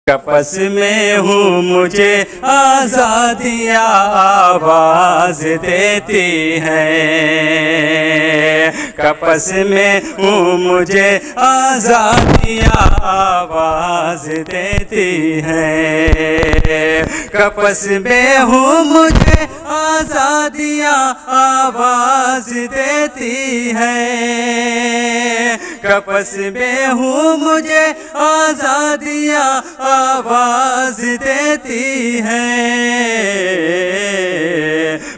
कपस में हूँ मुझे आज़ादियाँ आवाज़ देती हैं। कपस में हूँ मुझे आज़ादियाँ आवाज़ देती हैं। कपस में हूँ मुझे आज़ादियाँ आवाज़ देती हैं। कपस में हूँ मुझे आज़ादियाँ आवाज़ देती है।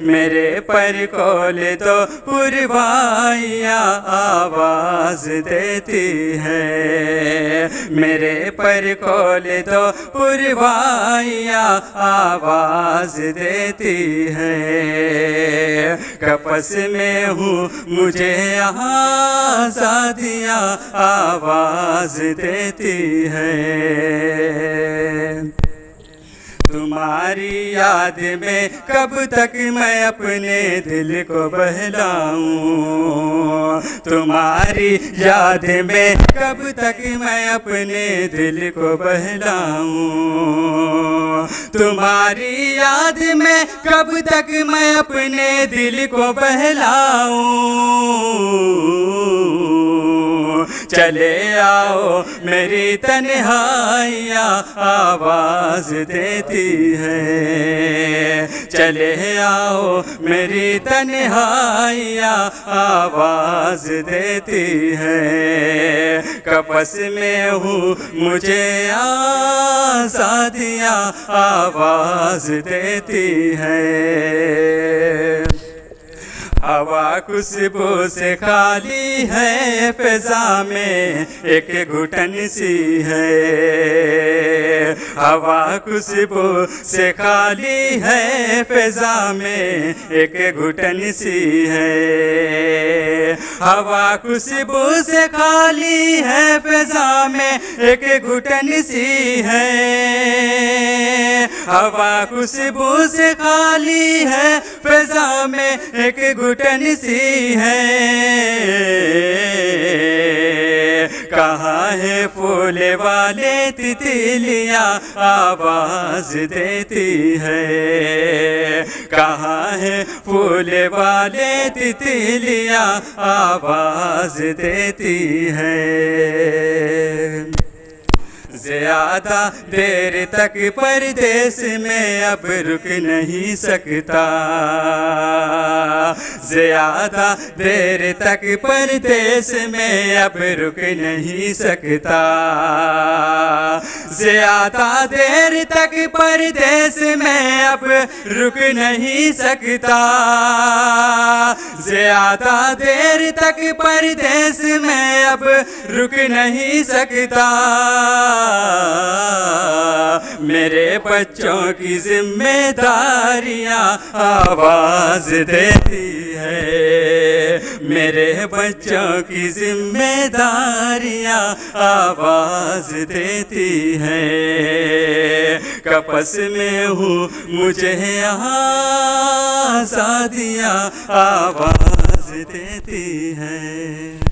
मेरे पर कोले तो पुरवाइयाँ आवाज़ देती है। मेरे पर कोले तो पुरवाइयाँ आवाज़ देती है। कपस में हूँ मुझे आज़ादियाँ आवाज़ देती है। तुम्हारी याद में कब तक मैं अपने दिल को बहलाऊं। तुम्हारी याद में कब तक मैं अपने दिल को बहलाऊं। तुम्हारी याद में कब तक मैं अपने दिल को बहलाऊं। चले आओ मेरी तन्हाइयाँ आवाज़ देती है। चले आओ मेरी तन्हाइयाँ आवाज़ देती है। कपस में हूँ मुझे आज़ादियाँ आवाज़ देती है। हवा खुशबू से खाली है, फ़िज़ा में एक घुटन सी है। हवा खुशबू से खाली है, फ़िज़ा में एक घुटन सी है। हवा खुशबू से खाली है, फ़िज़ा में एक घुटन सी है। हवा खुशबू से खाली है, फ़िज़ा में एक घुटन सी है। कहाँ है फूल वाले तितलियाँ आवाज़ देती है। कहाँ है फूल वाले तितलियाँ आवाज़ देती है। ज़्यादा देर तक परदेस में अब रुक नहीं सकता। ज़्यादा देर तक परदेस में अब रुक नहीं सकता। ज़्यादा देर तक परदेस में अब रुक नहीं सकता। ज़्यादा देर तक परदेस में अब रुक नहीं सकता। मेरे बच्चों की जिम्मेदारियाँ आवाज़ देती है। मेरे बच्चों की जिम्मेदारियाँ आवाज़ देती है। कपस में हूँ मुझे आज़ादियाँ आवाज़ देती है।